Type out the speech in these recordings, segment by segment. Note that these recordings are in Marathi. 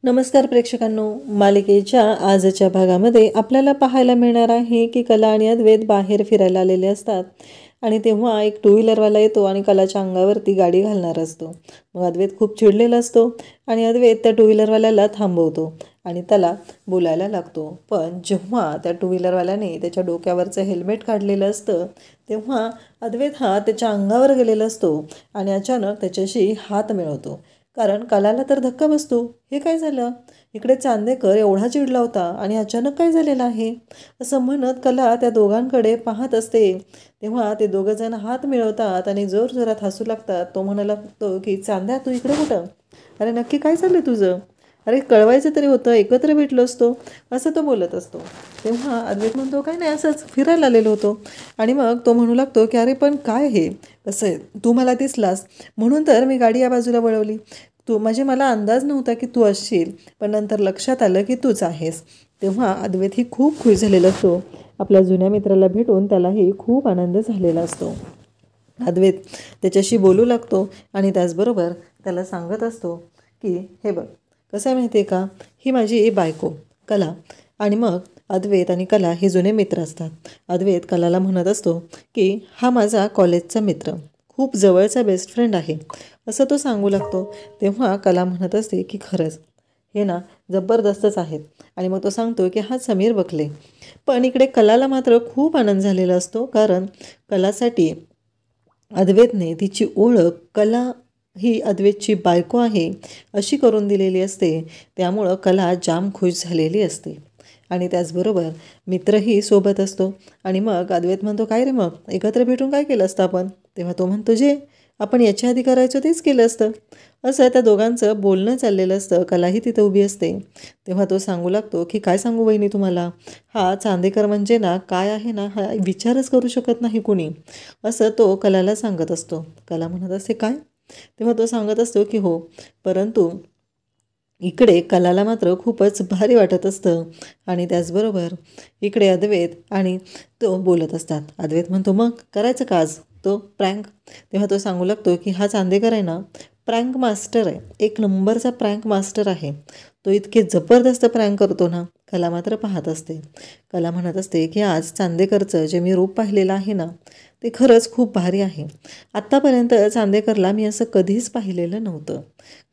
नमस्कार प्रेक्षकांनो, मालिकेच्या आजच्या भागामध्ये आपल्याला पाहायला मिळणार आहे की कला आणि अद्वैत बाहेर फिरायला आलेले असतात आणि तेव्हा एक टू व्हीलरवाला येतो आणि कलाच्या अंगावरती गाडी घालणार असतो. मग अद्वैत खूप चिडलेला असतो आणि अद्वैत त्या टू व्हीलरवाल्याला थांबवतो आणि त्याला बोलायला लागतो. पण जेव्हा त्या टू व्हीलरवाल्याने त्याच्या डोक्यावरचं हेल्मेट काढलेलं असतं तेव्हा अद्वैत हा त्याच्या अंगावर गेलेला असतो आणि अचानक त्याच्याशी हात मिळवतो. कारण कलाला तर धक्का बसतो. हे काय झालं? इकडे चांदेकर एवढा चिडला होता आणि अचानक काय झालेलं आहे असं म्हणत कला त्या दोघांकडे पाहत असते. तेव्हा ते दोघंजण हात मिळवतात आणि जोरजोरात हसू लागतात. तो म्हणायला लागतो की चांद्या, तू इकडे कुठं? अरे नक्की काय चाललं तुझं? अरे कळवायचं तरी होतं, एकत्र भेटलो असतो, असं तो बोलत असतो. तेव्हा अद्वैत म्हणतो काय नाही, असंच फिरायला आलेलो होतो. आणि मग तो म्हणू लागतो की अरे पण काय हे कसं आहे, तू मला दिसलास म्हणून तर मी गाडी या बाजूला वळवली. तू म्हणजे मला अंदाज नव्हता की तू असशील, पण नंतर लक्षात आलं की तूच आहेस. तेव्हा अद्वैत ही खूप खुश झालेला असतो. आपल्या जुन्या मित्राला भेटून त्यालाही खूप आनंद झालेला असतो. अद्वैत त्याच्याशी बोलू लागतो आणि त्याचबरोबर त्याला सांगत असतो की हे बघ, कसं आहे माहिती आहे का, ही माझी बायको कला. आणि मग अद्वैत आणि कला हे जुने मित्र असतात. अद्वैत कलाला म्हणत असतो की हा माझा कॉलेजचा मित्र, खूप जवळचा बेस्ट फ्रेंड आहे, असं तो सांगू लागतो. तेव्हा कला म्हणत असते की खरंच हे ना जबरदस्तच आहेत. आणि मग तो सांगतो की हा समीर बकले. पण इकडे कलाला मात्र खूप आनंद झालेला असतो, कारण कलासाठी अद्वैतने तिची ओळख कला ही अद्वैतची बायको आहे अशी करून दिलेली असते. त्यामुळं कला जाम खुश झालेली असते आणि त्याचबरोबर मित्रही सोबत असतो. आणि मग अद्वैत म्हणतो काय रे, मग एकत्र भेटून काय केलं असतं आपण? तेव्हा तो म्हणतो जे आपण याच्या आधी करायचो तेच केलं असतं. असं त्या दोघांचं बोलणं चाललेलं असतं. कलाही तिथं उभी असते. तेव्हा तो सांगू लागतो की काय सांगू वहिनी तुम्हाला, हा चांदेकर म्हणजे ना काय आहे ना, हा विचारच करू शकत नाही कुणी, असं तो कलाला सांगत असतो. कला म्हणत असते काय? तेव्हा तो सांगत असतो की हो, परंतु इकडे कलाला मात्र खूपच भारी वाटत असतं. आणि त्याचबरोबर इकडे अद्वैत आणि तो बोलत असतात. अद्वैत म्हणतो मग करायचं का आज तो प्रँक? तेव्हा तो सांगू लागतो की हा चांदेकर आहे ना प्रँक मास्टर आहे, एक नंबरचा प्रँक मास्टर आहे. तो इतके जबरदस्त प्रँक करतो ना. कला मात्र पाहत असते. कला म्हणत असते की आज चांदेकरचं जे मी रूप पाहिलेलं आहे ना ते खरंच खूप भारी आहे. आत्तापर्यंत चांदेकरला मी असं कधीच पाहिलेलं नव्हतं.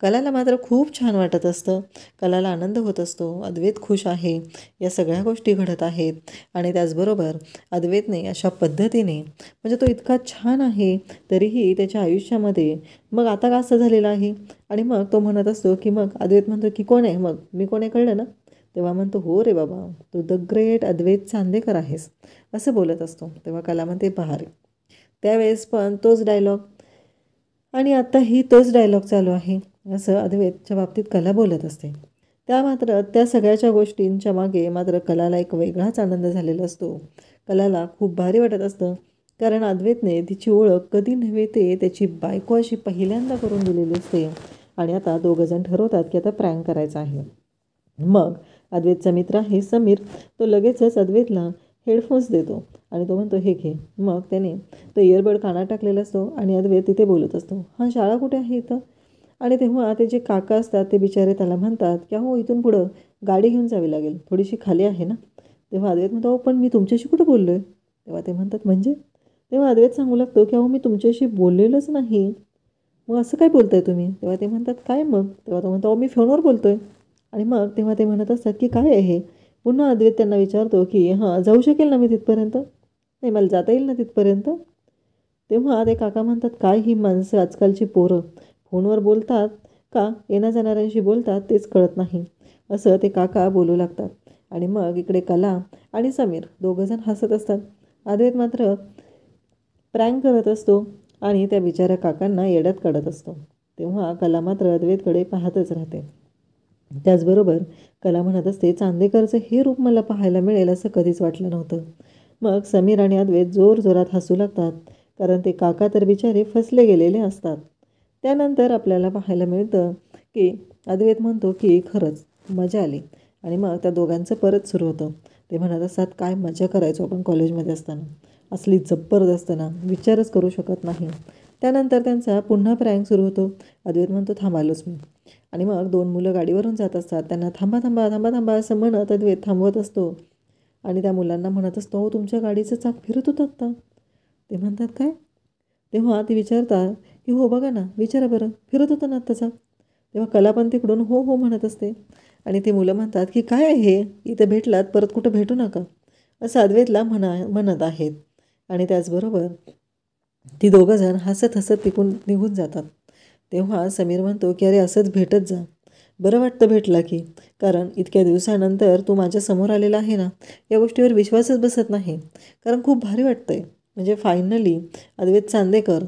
कलाला मात्र खूप छान वाटत असतं. कलाला आनंद होत असतो. अद्वैत खुश आहे, या सगळ्या गोष्टी घडत आहेत. आणि त्याचबरोबर अद्वैतने अशा पद्धतीने म्हणजे तो इतका छान आहे तरीही त्याच्या आयुष्यामध्ये मग आता का असं झालेलं आहे. आणि मग तो म्हणत असतो की मग अद्वैत म्हणतो की कोण आहे मग, मी कोण आहे कळलं ना? तेव्हा म्हणतो हो रे बाबा, तू द ग्रेट अद्वैत चांदेकर आहेस, असं बोलत असतो. तेव्हा कला म्हणते पहा रे, त्यावेळेस पण तोच डायलॉग आणि आत्ताही तोच डायलॉग चालू आहे, असं अद्वैतच्या बाबतीत कला बोलत असते. त्या सगळ्याच्या गोष्टींच्या मागे मात्र कलाला एक वेगळाच आनंद झालेला असतो. कलाला खूप भारी वाटत असतं, कारण अद्वैतने तिची ओळख कधी नव्हे ते त्याची बायको अशी पहिल्यांदा करून दिलेली असते. आणि आता दोघंजण ठरवतात की आता प्रँक करायचा आहे. मग अद्वैतचा मित्र आहे समीर, तो लगेचच अद्वैतला हेडफोन्स देतो आणि तो म्हणतो हे घे. मग त्याने तो इयरबड कानात टाकलेला असतो आणि अद्वैत तिथे बोलत असतो, हां शाळा कुठे आहे इथं? आणि तेव्हा ते जे काका असतात ते बिचारे त्याला म्हणतात की हो इथून पुढं गाडी घेऊन जावी लागेल, थोडीशी खाली आहे ना. तेव्हा अद्वैत म्हणतो हो पण मी तुमच्याशी कुठं बोललो आहे? तेव्हा ते म्हणतात म्हणजे? तेव्हा अद्वैत सांगू लागतो की अहो मी तुमच्याशी बोललेलोच नाही, मग असं काय बोलताय तुम्ही? तेव्हा ते म्हणतात काय मग? तेव्हा तो म्हणतो मी फोनवर बोलतो आहे. आणि मग तेव्हा ते म्हणत असतात की काय आहे हे? पुन्हा अद्वैत त्यांना विचारतो की हां जाऊ शकेल ना मी तिथपर्यंत? नाही, मला जाता येईल ना तिथपर्यंत? तेव्हा ते काका म्हणतात काय ही माणसं आजकालची पोरं फोनवर बोलतात का येण्या जाणाऱ्यांशी बोलतात तेच कळत नाही, असं ते काका बोलू लागतात. आणि मग इकडे कला आणि समीर दोघंजण हसत असतात. अद्वैत मात्र प्रँक करत असतो आणि त्या बिचाऱ्या काकांना येड्यात काढत असतो. तेव्हा कला मात्र अद्वैतकडे पाहतच राहते. त्याचबरोबर कला म्हणत असते चांदेकरचं हे रूप मला पाहायला मिळेल असं कधीच वाटलं नव्हतं. मग समीर आणि अद्वैत जोरजोरात हसू लागतात, कारण ते काका तर बिचारे फसले गेलेले असतात. त्यानंतर आपल्याला पाहायला मिळतं की अद्वैत म्हणतो की खरंच मजा आली. आणि मग त्या दोघांचं परत सुरू होतं. ते म्हणत असतात काय मजा करायचो आपण कॉलेजमध्ये असताना, असली जबरदस्त ना, विचारच करू शकत नाही. त्यानंतर त्यांचा पुन्हा प्रँक सुरू होतो. अद्वैत म्हणतो थांबालोच मी. आणि मग 2 मुलं गाडीवरून जात असतात. त्यांना थांबा थांबा थांबा थांबा असं म्हणत अद्वैत थांबवत असतो आणि त्या मुलांना म्हणत असतो, हो तुमच्या गाडीचं चाक फिरत होतं आत्ता. ते म्हणतात काय? तेव्हा ती विचारतात की हो बघा ना, विचारा बरं, फिरत होतं ना आत्ता चाक. तेव्हा कला पण तिकडून हो हो म्हणत असते आणि ती मुलं म्हणतात की काय आहे हे, इथं भेटलात परत कुठं भेटू नका असं अद्वैतला म्हणत आहेत. आणि त्याचबरोबर ती दोघंजण हसत हसत निघून जातात. तेव्हा समीर म्हणतो की अरे असंच भेटत जा, बरं वाटतं भेटला की, कारण इतक्या दिवसानंतर तू माझ्यासमोर आलेला आहे ना, या गोष्टीवर विश्वासच बसत नाही, कारण खूप भारी वाटतंय. म्हणजे फायनली अद्वैत चांदेकर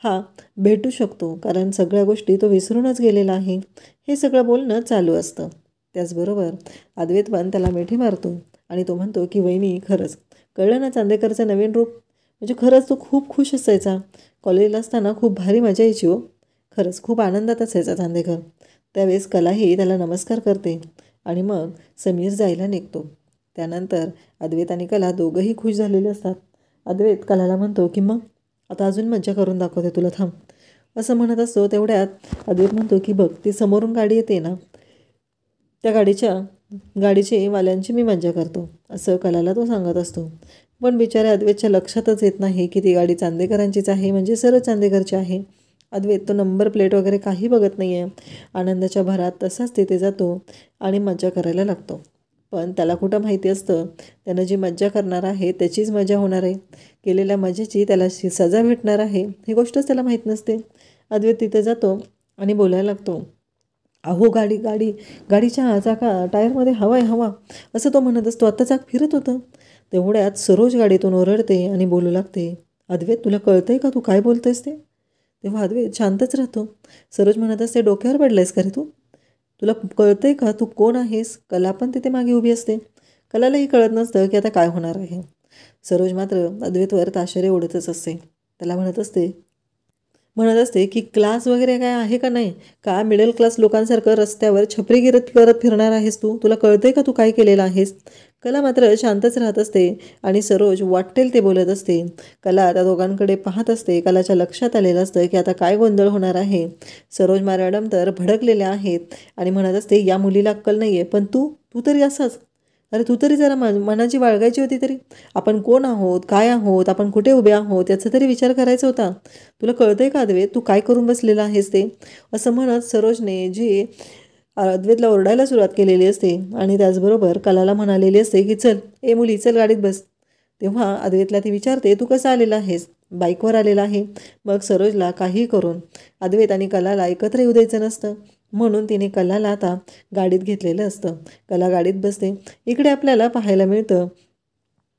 हा भेटू शकतो, कारण सगळ्या गोष्टी तो विसरूनच गेलेला आहे. हे सगळं बोलणं चालू असतं. त्याचबरोबर अद्वैत पण त्याला मिठी मारतो आणि तो म्हणतो की वहिनी खरंच कळलं ना चांदेकरचं नवीन रूप, म्हणजे खरंच तो खूप खुश असायचा. कॉलेजला असताना खूप भारी मजा यायची हो, खरंच खूप आनंदात असायचा चांदेकर. त्यावेळेस कलाही त्याला नमस्कार करते आणि मग समीर जायला निघतो. त्यानंतर अद्वैत आणि कला दोघंही खुश झालेले असतात. अद्वैत कलाला म्हणतो की मग आता अजून मज्जा करून दाखवते तुला, थांब असं म्हणत असतो. तेवढ्यात अद्वैत म्हणतो की बघ ती समोरून गाडी येते ना, त्या गाडीची वाल्यांची मी मज्जा करतो असं कलाला तो सांगत असतो. पण बिचाऱ्या अद्वैतच्या लक्षातच येत नाही की ती गाडी चांदेकरांचीच आहे, म्हणजे सरळ चांदेकरची आहे. अद्वैत तो नंबर प्लेट वगैरे काही बघत नाही आहे. आनंदाच्या भरात तसाच तिथे जातो आणि मज्जा करायला लागतो. पण त्याला कुठं माहिती असतं त्यानं जी मज्जा करणार आहे त्याचीच मजा होणार आहे, केलेल्या मजेची त्याला सजा भेटणार आहे, ही गोष्टच त्याला माहीत नसते. अद्वैत तिथे जातो आणि बोलायला लागतो, अहो गाडीच्या टायरमध्ये हवा आहे हवा, असं तो म्हणत असतो. आत्ता चाक फिरत होतं. तेवढ्यात सरोज गाडीतून ओरडते आणि बोलू लागते, अद्वैत तुला कळतंय का तू काय बोलतोयस ते? तेव्हा अद्वैत शांतच राहतो. सरोज म्हणत असते, डोक्यावर पडलायस का रे तू? तुला कळतंय का तू कोण आहेस? कला पण तिथे मागे उभी असते. कलालाही कळत नसतं की आता काय होणार आहे. सरोज मात्र अद्वैतवर ताशेरे ओढतच असते. त्याला म्हणत असते की क्लास वगैरे काय आहे का नाही, का मिडल क्लास लोकांसारखं रस्त्यावर छपरी गिरत करत फिरणार आहेस तू? तुला कळतंय का तू काय केलेलं आहेस? कला मात्र शांतच राहत असते आणि सरोज वाटेल ते बोलत असते. कला त्या दोघांकडे पाहत असते. कलाच्या लक्षात आलेलं असतं की आता काय गोंधळ होणार आहे. सरोज मॅडम तर भडकलेल्या आहेत आणि म्हणत असते, या मुलीला अक्कल नाही आहे, पण तू तरी असाच, अरे तू तरी जरा मनाची बाळगायची होती तरी. आपण कोण आहोत, काय आहोत, आपण कुठे उभे आहोत याचा तरी विचार करायचा होता. तुला कळतंय का अद्वैत तू काय करून बसलेला आहेस ते? असं म्हणत सरोजने जी अद्वैतला ओरडायला सुरुवात केलेली असते आणि त्याचबरोबर कलाला म्हणालेली असते की चल ए मुली चल गाडीत बस. तेव्हा अद्वैतला ती विचारते, तू कसं आलेला आहेस? बाईकवर आलेला आहे. मग सरोजला काही करून अद्वैत आणि कलाला एकत्र येऊ द्यायचं नसतं, म्हणून तिने कलाला आता गाडीत घेतलेलं असतं. कला गाडीत बसते. इकडे आपल्याला पाहायला मिळतं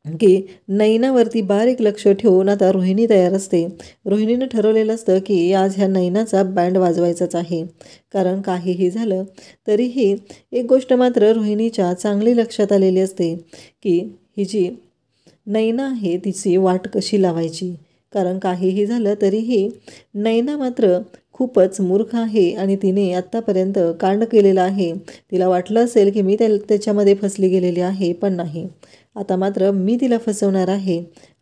की नैनावरती बारीक लक्ष ठेवून आता रोहिणी तयार असते. रोहिणीनं ठरवलेलं असतं की आज ह्या नैनाचा बँड वाजवायचाच आहे, कारण काहीही झालं तरीही एक गोष्ट मात्र रोहिणीच्या चांगली लक्षात आलेली असते की ही जी नैना आहे तिची वाट कशी लावायची, कारण काहीही झालं तरीही नैना मात्र खूपच मूर्ख आहे आणि तिने आत्तापर्यंत कांड केलेलं आहे. तिला वाटलं असेल की मी त्याच्यामध्ये फसली गेलेली आहे, पण नाही, आता मात्र मी तिला फसवणार आहे.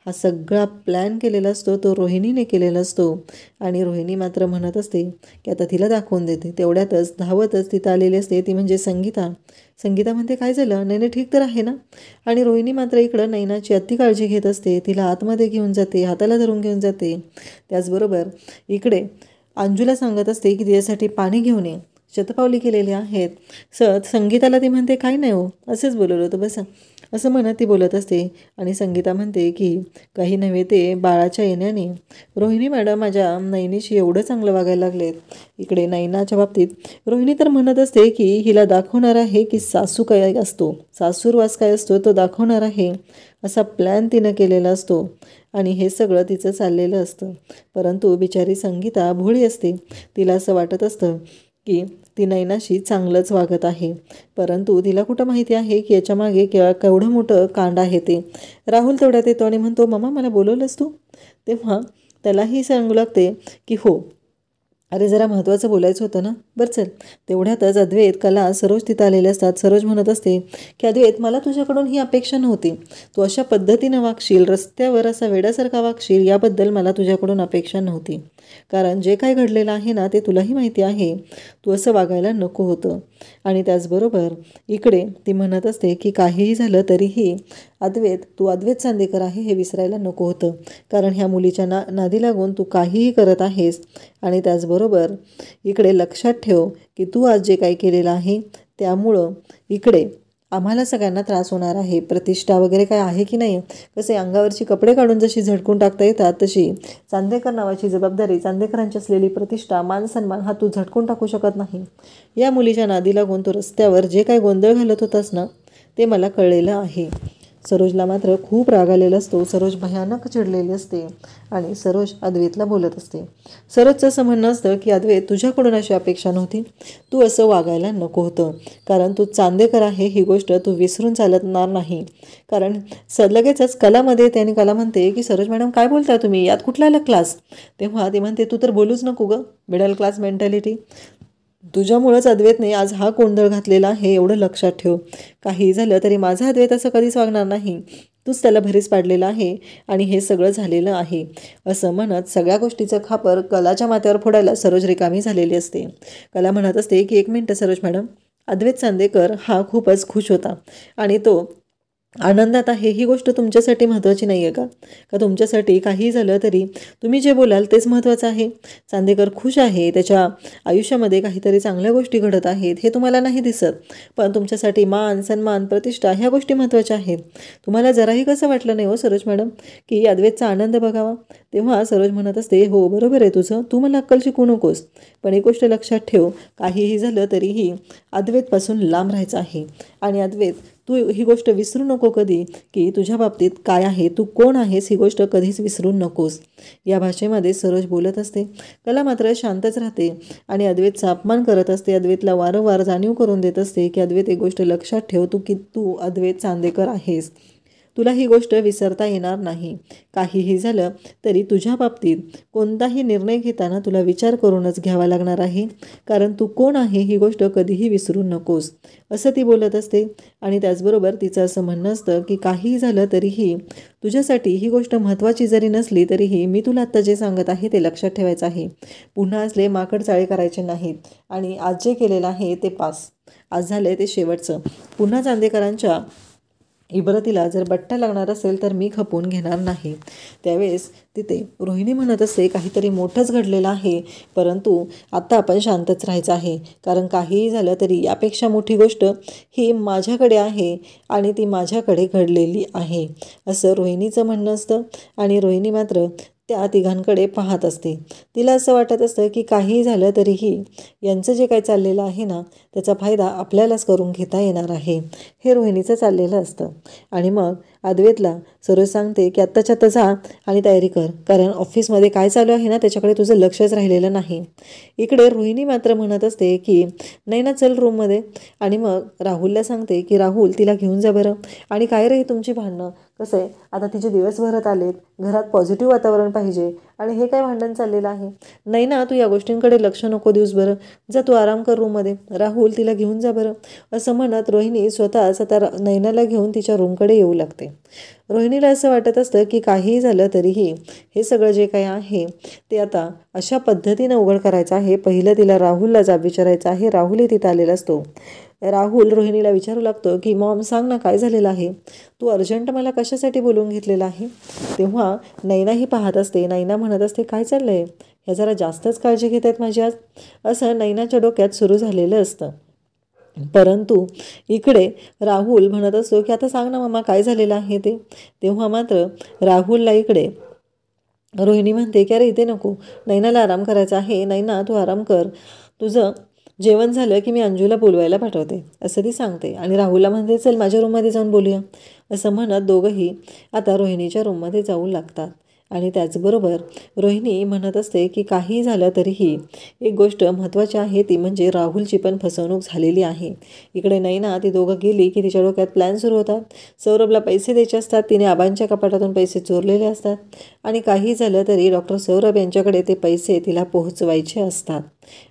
हा सगळा प्लॅन केलेला असतो तो रोहिणीने केलेला असतो आणि रोहिणी मात्र म्हणत असते की आता तिला दाखवून देते. तेवढ्यातच धावतच तिथं आलेली असते ती म्हणजे संगीता म्हणते, काय झालं, नैना ठीक तर आहे ना? आणि रोहिणी मात्र इकडं नैनाची अति काळजी घेत असते. तिला आतमध्ये घेऊन जाते, हाताला धरून घेऊन जाते. त्याचबरोबर इकडे अंजूला सांगत असते की तिच्यासाठी पाणी घेऊन ये, शतपावली केलेली आहेत. संगीताला ती म्हणते, काय नाही हो, असेच बोलवलं होतं बसा, असं म्हणत ती बोलत असते. आणि संगीता म्हणते की काही नव्हे ते बाळाच्या येण्याने रोहिणी मॅडम माझ्या नैनीशी एवढं चांगलं वागायला लागलेत. इकडे नैनाच्या बाबतीत रोहिणी तर म्हणत असते की हिला दाखवणार आहे की सासू काय असतो, सासूरवास काय असतो तो दाखवणार आहे, असा प्लॅन तिनं केलेला असतो आणि हे सगळं तिचं चाललेलं असतं. परंतु बिचारी संगीता भोळी असते. तिला असं वाटत असतं की ती नैनाशी चांगलंच वागत आहे, परंतु तिला कुठं माहिती आहे की याच्यामागे केवढं मोठं कांड आहे ते. राहुल तेवढ्यात येतो आणि म्हणतो, मम्मा मला बोलवलंस तू? तेव्हा त्यालाही सांगू लागते की हो, अरे जरा महत्त्वाचं बोलायचं होतं ना, बरं चल. तेवढ्यातच अद्वैत, कला, सरोज तिथं आलेले असतात. सरोज म्हणत असते की अद्वैत मला तुझ्याकडून ही अपेक्षा नव्हती, तू अशा पद्धतीनं वागशील, रस्त्यावर असा वेड्यासारखा वागशील याबद्दल मला तुझ्याकडून अपेक्षा नव्हती. कारण जे काय घडलेलं आहे ना ते तुलाही माहिती आहे. तू असं वागायला नको होतं. आणि त्याचबरोबर इकडे ती म्हणत असते की काहीही झालं तरीही तू अद्वैत चांदेकर आहे हे विसरायला नको होतं. कारण ह्या मुलीच्या नादी लागून तू काहीही करत आहेस. आणि त्याचबरोबर इकडे लक्षात ठेव की तू आज जे काही केलेलं आहे त्यामुळं इकडे आम्हाला सगळ्यांना त्रास होणार आहे. प्रतिष्ठा वगैरे काय आहे की नाही. कसे अंगावरची कपडे काढून जशी झटकून टाकता येतात तशी चांदेकर नावाची जबाबदारी, चांदेकरांची असलेली प्रतिष्ठा, मान सन्मान हा तू झटकून टाकू शकत नाही. या मुलीच्या नादी लागून तू रस्त्यावर जे काही गोंधळ घालत होतास ना ते मला कळलेलं आहे. सरोजला मात्र खूप राग आलेला असतो. सरोज भयानक चिडलेली असते आणि सरोज अद्वैतला बोलत असते. सरोजचं असं म्हणणं असतं की अद्वैत, तुझ्याकडून अशी अपेक्षा नव्हती. तू असं वागायला नको होतं. कारण तू चांदेकर आहे ही गोष्ट तू विसरून चालणार नाही. कारण लगेचच कलामध्ये त्याने कला म्हणते की सरोज मॅडम काय बोलता तुम्ही, यात कुठला आला क्लास. तेव्हा ती म्हणते तू तर बोलूच नको गं, मिडल क्लास मेंटॅलिटी. तुझ्यामुळंच अद्वैतने आज हा गोंधळ घातलेला हे एवढं लक्षात ठेव. काही झालं तरी माझा अद्वैत असं कधीच वागणार नाही. तूच त्याला भरीस पाडलेला आहे आणि हे सगळं झालेलं आहे. असं म्हणत सगळ्या गोष्टीचं खापर कलाच्या माथ्यावर फोडायला सरोज रिकामी झालेली असते. कला म्हणत असते की 1 मिनिट सरोज मॅडम, अद्वैत चांदेकर हा खूपच खुश होता आणि तो आनंदात आहे ही गोष्ट तुमच्यासाठी महत्त्वाची नाही आहे का? का तुमच्यासाठी काही झालं तरी तुम्ही जे बोलाल तेच महत्त्वाचं आहे. चांदेकर खुश आहे, त्याच्या आयुष्यामध्ये काहीतरी चांगल्या गोष्टी घडत आहेत हे तुम्हाला नाही दिसत. पण तुमच्यासाठी मान सन्मान प्रतिष्ठा ह्या गोष्टी महत्त्वाच्या आहेत. तुम्हाला जराही कसं वाटलं नाही हो सरोज मॅडम की अद्वैतचा आनंद बघावा. तेव्हा सरोज म्हणत असते हो बरोबर आहे तुझं, तू मला अक्कल शिकवू नकोस. पण एक गोष्ट लक्षात ठेव, काहीही झालं तरीही अद्वैतपासून लांब राहायचं आहे. आणि अद्वैत, तू ही गोष्ट विसरू नको कधी की तुझ्या बाबतीत काय आहे, तू कोण आहेस ही गोष्ट कधीच विसरू नकोस. या भाषेमध्ये सरोज बोलत असते. कला मात्र शांतच राहते आणि अद्वैतचा अपमान करत असते. अद्वैतला वारंवार जाणीव करून देत असते की अद्वैत एक गोष्ट लक्षात ठेव, तू अद्वैत चांदेकर आहेस. तुला ही गोष्ट विसरता येणार नाही. काहीही झालं तरी तुझ्या बाबतीत कोणताही निर्णय घेताना तुला विचार करूनच घ्यावा लागणार आहे. कारण तू कोण आहे ही गोष्ट कधीही विसरू नकोस, असं ती बोलत असते. आणि त्याचबरोबर तिचं असं म्हणणं असतं की काहीही झालं तरीही तुझ्यासाठी ही गोष्ट महत्त्वाची जरी नसली तरीही मी तुला आत्ता जे सांगत आहे ते लक्षात ठेवायचं आहे. पुन्हा असले माकड चाळे करायचे नाहीत. आणि आज जे केलेलं आहे ते पास, आज झालं ते शेवटचं. पुन्हा चांदेकरांच्या इबरतीला जर बट्टा लागणार असेल तर मी खपवून घेणार नाही. त्यावेळेस तिथे रोहिणी म्हणत असते काहीतरी मोठंच घडलेलं आहे, परंतु आत्ता आपण शांतच राहायचं आहे. कारण काहीही झालं तरी यापेक्षा मोठी गोष्ट ही माझ्याकडे आहे आणि ती माझ्याकडे घडलेली आहे, असं रोहिणीचं म्हणणं असतं. आणि रोहिणी मात्र त्या तिघांकडे पाहत असते. तिला असं वाटत असतं की काहीही झालं तरीही यांचं जे काही चाललेलं आहे ना त्याचा फायदा आपल्यालाच करून घेता येणार आहे, हे रोहिणीचं चाललेलं असतं. आणि मग अद्वैतला सरोज सांगते की आत्ताच्या आत्ता जा आणि तयारी कर, कारण ऑफिसमध्ये काय चालू आहे ना त्याच्याकडे तुझं लक्षच राहिलेलं नाही. इकडे रोहिणी मात्र म्हणत असते की नाही ना चल रूममध्ये. आणि मग राहुलला सांगते की राहुल तिला घेऊन जा बरं. आणि काय रे तुमची भांडणं, कसं आहे आता तिचे दिवस भरत आलेत, घरात पॉझिटिव्ह वातावरण पाहिजे आणि हे काय भांडण चाललेलं आहे. नाही ना तू या गोष्टींकडे लक्ष नको देऊस बरं, जा तू आराम कर रूममध्ये. राहुल तिला घेऊन जा बरं, असं म्हणत रोहिणी स्वतःच आता नैनाला घेऊन तिच्या रूमकडे येऊ लागते. रोहिणीला असं वाटत असतं की काहीही झालं तरीही हे सगळं जे काही आहे ते आता अशा पद्धतीनं उघड करायचं आहे. पहिलं तिला राहुलला जाब विचारायचा आहे. राहुलही तिथं आलेला असतो. राहुल रोहिणीला विचारू लागतो की मॉम सांग ना काय झालेलं आहे, तू अर्जंट मला कशासाठी बोलवून घेतलेलं आहे. तेव्हा नैनाही पाहत असते. नैना म्हणत असते काय चाललं आहे, ह्या जरा जास्तच काळजी घेत आहेत माझी आज, असं नैनाच्या डोक्यात सुरू झालेलं असतं. परंतु इकडे राहुल म्हणत असतो की आता सांग ना मामा काय झालेलं आहे ते. तेव्हा मात्र राहुलला इकडे रोहिणी म्हणते की अरे इथे नको, नैनाला आराम करायचा आहे. नैना तू आराम कर, तुझं जेवण झालं की मी अंजूला बोलवायला पाठवते, असं ती सांगते. आणि राहुलला म्हणते चल माझ्या रूममध्ये जाऊन बोलूया, असं म्हणत दोघंही आता रोहिणीच्या रूममध्ये जाऊ लागतात. आणि त्याचबरोबर रोहिणी म्हणत असते की काही झालं तरीही एक गोष्ट महत्त्वाची आहे, ती म्हणजे राहुलची पण फसवणूक झालेली आहे. इकडे नैना ती दोघं गेली की तिच्या डोक्यात प्लॅन सुरू होतात. सौरभला पैसे द्यायचे असतात, तिने आबांच्या कपाटातून पैसे चोरलेले असतात आणि काही झालं तरी डॉक्टर सौरभ यांच्याकडे ते पैसे तिला पोहोचवायचे असतात.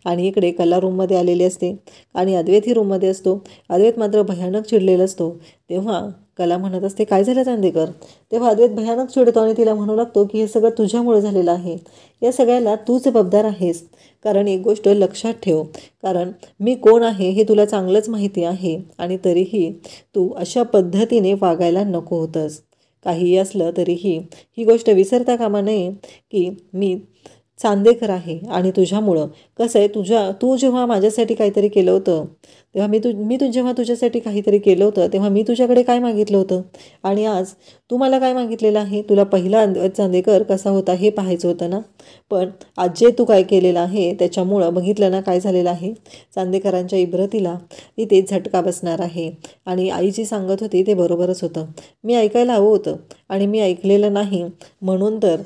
आणि इकडे कला रूममध्ये आलेली असते आणि अद्वैत ही रूममध्ये असतो. अद्वैत मात्र भयानक चिडलेला असतो. तेव्हा कला म्हणत असते, काय झालं चांदेकर? तेव्हा अद्वैत भयानक चिडतो आणि तिला म्हणू लागतो की हे सगळं तुझ्यामुळे झालेलं आहे. या सगळ्याला तूच जबाबदार आहेस. कारण एक गोष्ट लक्षात ठेव, कारण मी कोण आहे हे तुला चांगलंच माहिती आहे आणि तरीही तू अशा पद्धतीने वागायला नको होतंस. काहीही असलं तरीही ही गोष्ट विसरता कामा नये की मी चांदेकर आहे आणि तुझ्यामुळं कसं आहे, तू जेव्हा माझ्यासाठी काहीतरी केलं होतं तेव्हा जेव्हा तुझ्यासाठी काहीतरी केलं होतं तेव्हा मी तुझ्याकडे काय मागितलं होतं आणि आज तू मला काय मागितलेलं आहे? तुला पहिला अद्वैत चांदेकर कसा होता हे पाहायचं होतं ना. पण आज जे तू काय केलेलं आहे त्याच्यामुळं बघितलं ना काय झालेलं आहे. चांदेकरांच्या इब्रतीला इथे झटका बसणार आहे. आणि आई जी सांगत होती ते बरोबरच होतं. मी ऐकायला हवं होतं आणि मी ऐकलेलं नाही, म्हणून तर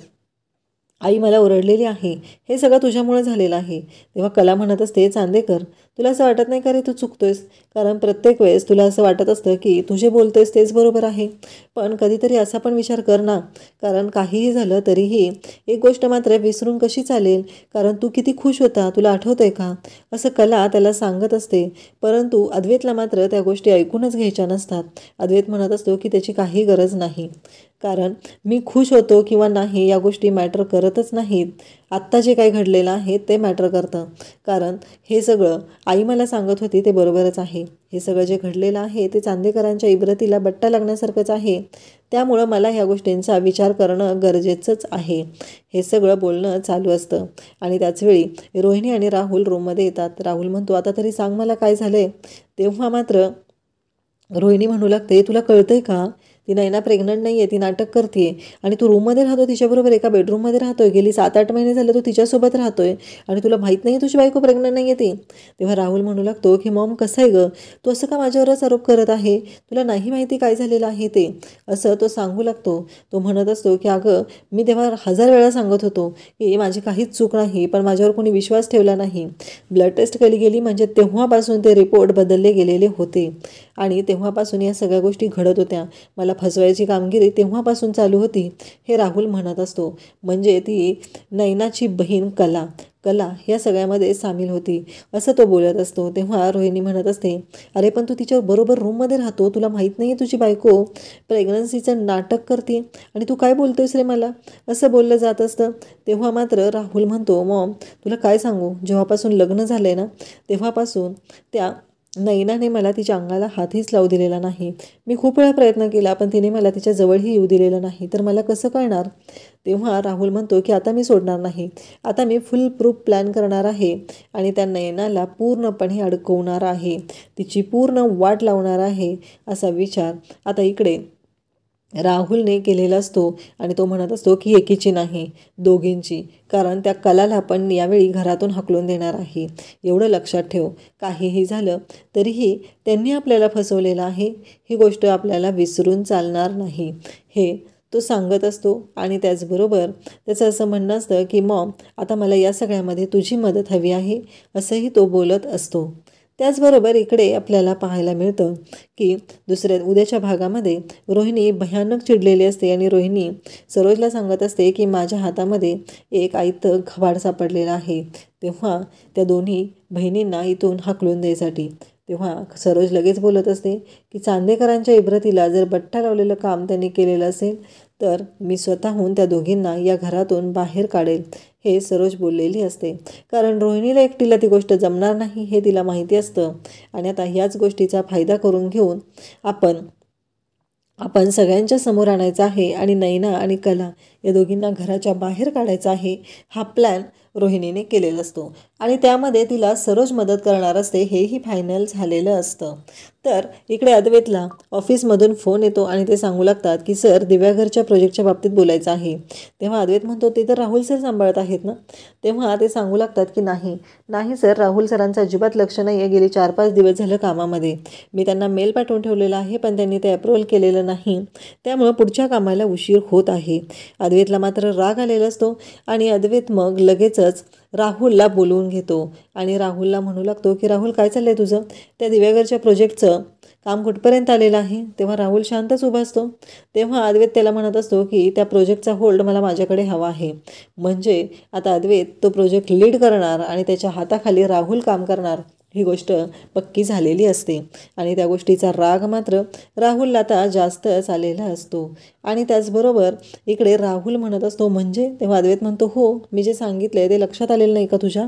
आई मला ओरडलेली आहे. हे सगळं तुझ्यामुळे झालेलं आहे. तेव्हा कला म्हणत असते, चांदेकर तुला असं वाटत नाही का रे तू चुकतोयस? कारण प्रत्येक वेळेस तुला असं वाटत असतं की तू जे बोलतोयस तेच बरोबर आहे. पण कधीतरी असा पण विचार कर ना, कारण काहीही झालं तरीही एक गोष्ट मात्र विसरून कशी चालेल, कारण तू किती खुश होता, तुला आठवतं आहे का? असं कला त्याला सांगत असते. परंतु अद्वैतला मात्र त्या गोष्टी ऐकूनच घ्यायच्या नसतात. अद्वैत म्हणत असतो की त्याची काही गरज नाही, कारण मी खुश होतो किंवा नाही या गोष्टी मॅटर करतच नाहीत. आत्ता जे काही घडलेलं आहे ते मॅटर करतं. कारण हे सगळं आई मला सांगत होती ते बरोबरच आहे. हे सगळं जे घडलेलं आहे ते चांदेकरांच्या इब्रतीला बट्टा लागण्यासारखंच आहे. त्यामुळं मला ह्या गोष्टींचा विचार करणं गरजेचंच आहे. हे सगळं बोलणं चालू असतं आणि त्याचवेळी रोहिणी आणि राहुल रूममध्ये येतात. राहुल म्हणतो, आता तरी सांग मला काय झालं आहे? तेव्हा मात्र रोहिणी म्हणू लागते, तुला कळतंय का? ती नैना प्रेग्नंट नाही आहे, ती नाटक करते आणि तू रूममध्ये राहतो तिच्याबरोबर, एका बेडरूममध्ये राहतोय. गेली 7-8 महिने झाले तू तिच्यासोबत राहतोय आणि तुला माहीत नाही तुझी बायको प्रेग्नंट नाही आहे ती. तेव्हा राहुल म्हणू लागतो की मॉम कसं आहे गं, तू असं का माझ्यावरच आरोप करत आहे? तुला नाही माहिती काय झालेलं आहे ते, असं तो सांगू लागतो. तो म्हणत असतो की अगं मी तेव्हा 1000 वेळा सांगत होतो की माझी काहीच चूक नाही, पण माझ्यावर कोणी विश्वास ठेवला नाही. ब्लड टेस्ट केली गेली म्हणजे तेव्हापासून ते रिपोर्ट बदलले गेलेले होते आणि तेव्हापासून या सगळ्या गोष्टी घडत होत्या. मला फसवायची कामगिरी तेव्हापासून चालू होती, हे राहुल म्हणत असतो. म्हणजे ती नैनाची बहीण कला या सगळ्यामध्ये सामील होती असं तो बोलत असतो. तेव्हा रोहिणी म्हणत असते, अरे पण तू तिच्या बरोबर रूममध्ये राहतो, तुला माहीत नाही आहे तुझी बायको प्रेग्नन्सीचं नाटक करते आणि तू काय बोलतोयस रे मला, असं बोललं जात असतं. तेव्हा मात्र राहुल म्हणतो, मॉम तुला काय सांगू, जेव्हापासून लग्न झालं आहे ना तेव्हापासून त्या नैनाने मला तिच्या अंगाला हातहीच लावू दिलेला नाही. मी खूप वेळा प्रयत्न केला पण तिने मला तिच्या जवळही येऊ दिलेलं नाही, तर मला कसं कळणार? तेव्हा राहुल म्हणतो की आता मी सोडणार नाही, आता मी फुल प्रूफ प्लॅन करणार आहे आणि त्या नैनाला पूर्णपणे अडकवणार आहे, तिची पूर्ण वाट लावणार आहे, असा विचार आता इकडे राहुलने केलेला असतो. आणि तो म्हणत असतो की एकीची नाही दोघींची, कारण त्या कलाला पण यावेळी घरातून हाकलून देणार आहे. एवढं लक्षात ठेव, काहीही झालं तरीही त्यांनी आपल्याला फसवलेलं आहे, ही गोष्ट आपल्याला विसरून चालणार नाही, हे तो सांगत असतो. आणि त्याचबरोबर त्याचं असं म्हणणं असतं की मॉम आता मला या सगळ्यामध्ये तुझी मदत हवी आहे, असंही तो बोलत असतो. त्याचबरोबर इकडे आपल्याला पाहायला मिळतं की उद्याच्या भागामध्ये रोहिणी भयानक चिडलेली असते आणि रोहिणी सरोजला सांगत असते की माझ्या हातामध्ये एक आयतं घबाड सापडलेलं आहे. तेव्हा त्या दोन्ही बहिणींना इथून हाकलून द्यायसाठी तेव्हा सरोज लगेच बोलत असते की चांदेकरांच्या इब्रतीला जर बट्टा लावलेलं काम त्यांनी केलेलं असेल तर मी स्वतःहून त्या दोघींना या घरातून बाहेर काढेल, हे सरोज बोललेली असते. कारण रोहिणीला एकटीला ती गोष्ट जमणार नाही हे तिला माहिती असतं आणि आता ह्याच गोष्टीचा फायदा करून घेऊन आपण सगळ्यांच्या समोर आणायचं आहे आणि नैना आणि कला या दोघींना घराच्या बाहेर काढायचा आहे, हा प्लॅन रोहिणीने केलेला असतो. आणि त्यामध्ये तिला सरोज मदत करणार असते, हेही फायनल झालेलं असतं. तर इकडे अद्वैतला ऑफिसमधून फोन येतो आणि ते सांगू लागतात की सर दिव्याघरच्या प्रोजेक्टच्या बाबतीत बोलायचं आहे. तेव्हा अद्वैत म्हणतो ते तर राहुल सर सांभाळत आहेत ना. तेव्हा ते सांगू लागतात की नाही सर, राहुल सरांचं अजिबात लक्ष नाही आहे, गेली 4-5 दिवस झालं कामामध्ये. मी त्यांना मेल पाठवून ठेवलेला आहे पण त्यांनी ते अप्रूव्हल केलेलं नाही, त्यामुळं पुढच्या कामाला उशीर होत आहे. अद्वैतला मात्र राग आलेला असतो आणि अद्वैत मग लगेचच राहुलला बोलवून घेतो आणि राहुलला म्हणू लागतो की राहुल काय चाललं आहे तुझं, त्या दिव्याघरच्या प्रोजेक्टचं काम कुठपर्यंत आलेलं आहे? तेव्हा राहुल शांतच उभा असतो. तेव्हा अद्वैत त्याला म्हणत असतो की त्या प्रोजेक्टचा होल्ड मला माझ्याकडे हवा आहे. म्हणजे आता अद्वैत तो प्रोजेक्ट लीड करणार आणि त्याच्या हाताखाली राहुल काम करणार ही गोष्ट पक्की झालेली असते. आणि त्या गोष्टीचा राग मात्र राहुलला आता जास्तच आलेला असतो. आणि त्याचबरोबर इकडे राहुल म्हणत असतो म्हणजे? तेव्हा अद्वैत म्हणतो हो, मी जे सांगितलं ते लक्षात आलेलं नाही का तुझ्या?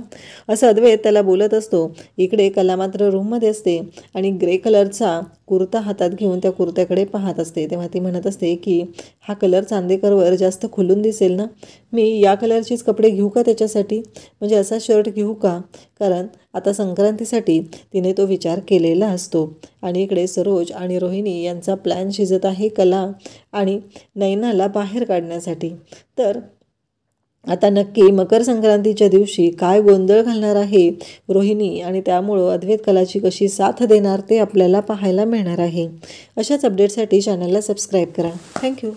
असं अद्वैत त्याला बोलत असतो. इकडे कला मात्र रूममध्ये असते आणि ग्रे कलरचा कुर्ता हातात घेऊन त्या कुर्त्याकडे पाहत असते. तेव्हा ती म्हणत असते की हा कलर चांदेकरवर जास्त खुलून दिसेल ना, मी या कलरचेच कपडे घेऊ का त्याच्यासाठी? म्हणजे असा शर्ट घेऊ का? कारण आता संक्रांतीसाठी तिने तो विचार केलेला असतो. आणि इकडे सरोज आणि रोहिणी यांचा प्लॅन शिजत आहे कला आणि नैनाला बाहेर काढण्यासाठी. तर आता नक्की मकर संक्रांतीच्या दिवशी काय गोंधळ घालणार आहे रोहिणी आणि त्यामुळं अद्वैत कलाची कशी साथ देणार ते आपल्याला पाहायला मिळणार आहे. अशाच अपडेटसाठी चॅनलला सबस्क्राईब करा. थँक्यू.